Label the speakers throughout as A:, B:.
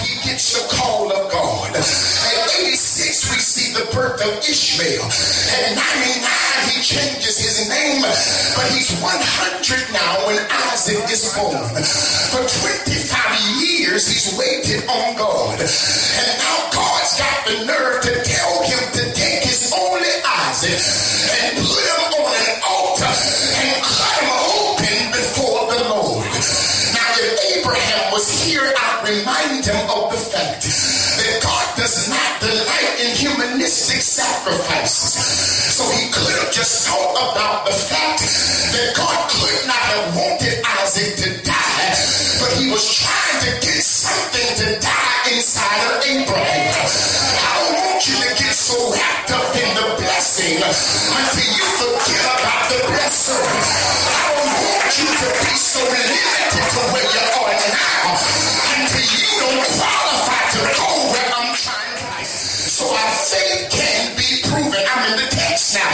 A: he gets the call of God. At 86, we see the birth of Ishmael. At 99, he changes his name, but he's 100 now when Isaac is born. For 25 years, he's waited on God. And now God's got the nerve to tell him to take his only Isaac and put him on an altar and cut him open before the Lord. Now, if Abraham was here, I'd remind him of the fact that God does not delight in humanistic sacrifices. So he could have just thought about the fact that God could not have wanted Isaac to die, but he was trying to get something to die inside of Abraham. I don't want you to get so wrapped up in the blessing until you forget about the blesser. I don't want you to be so limited to where you are now until you don't qualify to go where I'm trying to. So our faith can be proven. I'm in the text now.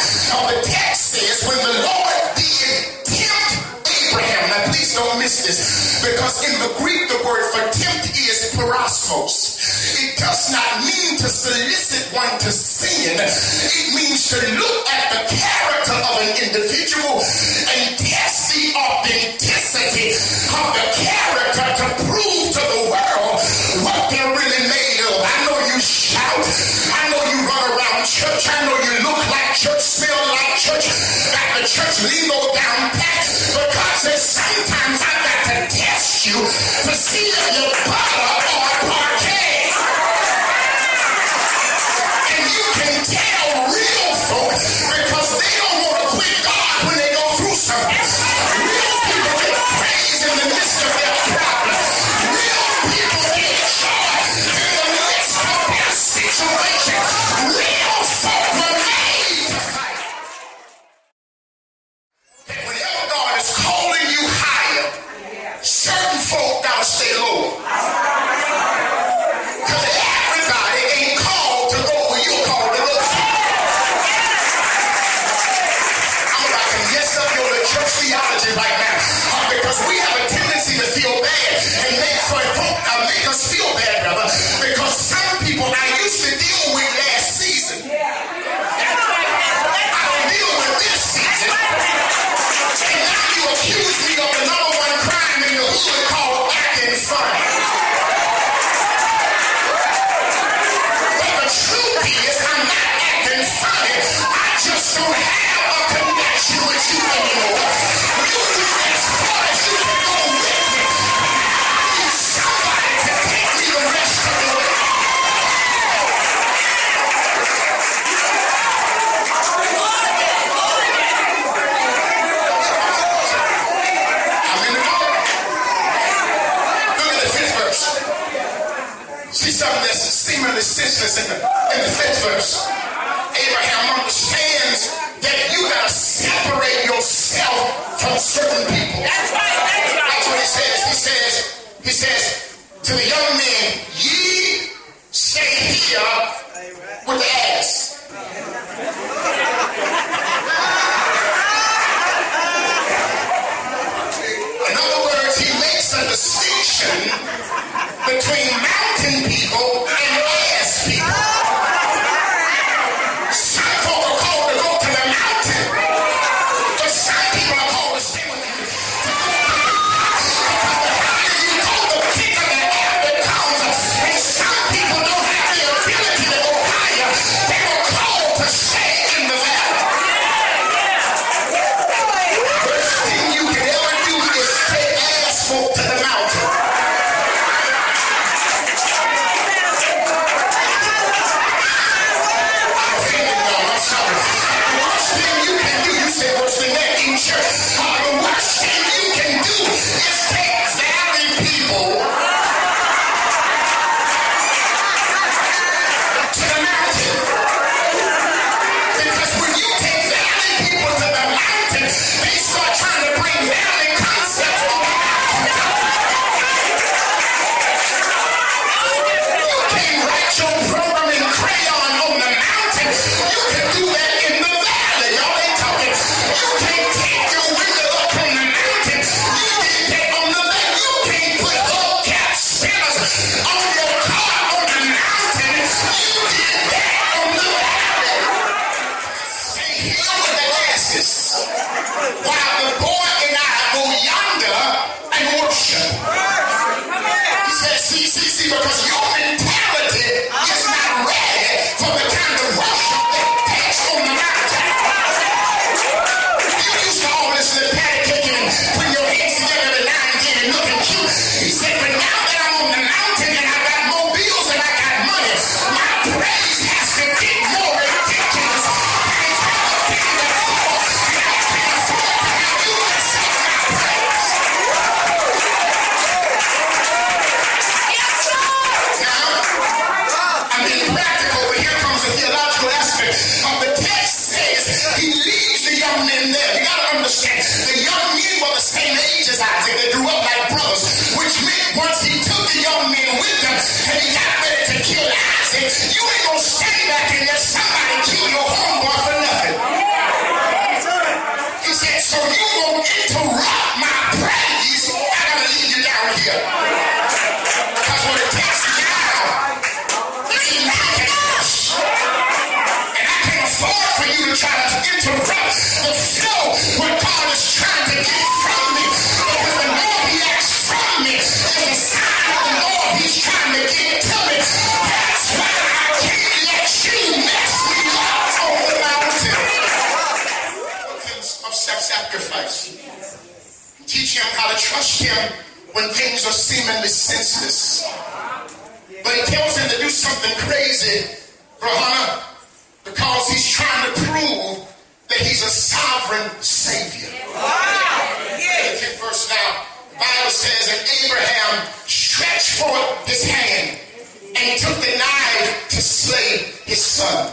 A: The text says when the Lord did tempt Abraham. Now please don't miss this, because in the Greek the word for tempt is parasmos. It does not mean to solicit one to sin. It means to look at the character of an individual and test the authenticity of the character to prove to the world what they're really made of. I know you shout. I know you run around church. I know you look like church, smell like church, got the church lingo down pat. But God says sometimes I've got to test you to see if you're butter or parquet. And you can tell real folk because they don't want to quit God when they go through something. Real people get praise in the midst of their problems. Real people get joy in the midst of their situation. Real folk were made to fight. And whenever God is calling you higher, certain folk gotta stay low. Because everybody ain't called to go where you're called to go. I'm about to mess up your church theology right now. Because we have a tendency to feel bad and make us feel bad, brother. Because some people I used to deal with last season, I don't deal with this season. And now you accuse me of the number one crime in the hood called acting funny. But the truth is, I'm not acting funny. I just don't have a connection with you anymore. You do as far as you can go with me. I need somebody to take me the rest of the way. I'm in the boat. Look at the fifth verse. See something that's seemingly senseless in the fifth verse. Abraham understands that you gotta separate yourself from certain people. That's right. That's what he says. He says to the young men, ye stay here with the ass. In other words, he makes a distinction between mountain people and ass people. Some folk are called to go to the mountain, but some people are called to stay with you. Because the higher you go, the thicker the air becomes. And some people don't have the ability to go higher. They were called to stay in the valley. Worst thing you can ever do is take ass folk to the mountain. young men with them, and he got ready to kill Isaac. You ain't gonna stand back and let somebody kill your homeboy for nothing. He said, so you won't interrupt my praise. I gotta leave you down here. Because when it takes me out, it's like an us. And I can't afford for you to try to interrupt the flow when God is trying to get from me. Because the more he acts from me, is a sign of the Lord he's trying to get to me. That's why I can't let you mess me up on the mountain of self-sacrifice. Teach him how to trust him when things are seemingly senseless. But he tells him to do something crazy, Rahana, because he's trying to prove that he's a sovereign Savior. The 10th verse now, the Bible says, and Abraham stretched forth his hand, and he took the knife to slay his son.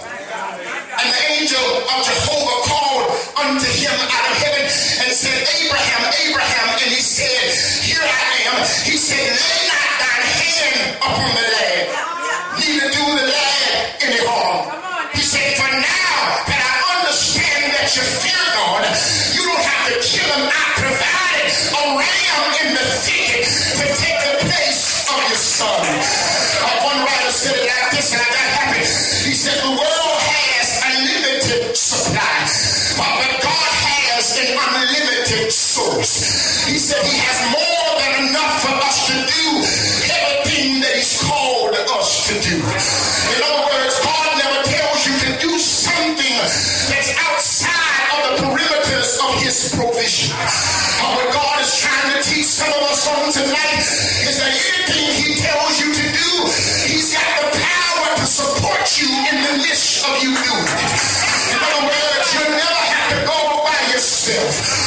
A: And the angel of Jehovah called unto him out of heaven and said, Abraham, Abraham. And he said, here I am. He said, lay not thine hand upon the lad, neither do the lad any harm. He said, for now that I understand that you fear God, you don't have to kill him. I provided a ram in the thicket to take the place of your son. One writer said it like this, and I got happy. He said, the world has a limited supply, but God has an unlimited source. He said he has more than enough for us to do everything that he's called us to do. In other words, God never tells you to do something that's outside of the perimeters of his provision. What God is trying to teach some of us on tonight is that anything he tells you to do, he's got the power to support you in the midst of you doing it. In other words, you'll never have to go by yourself.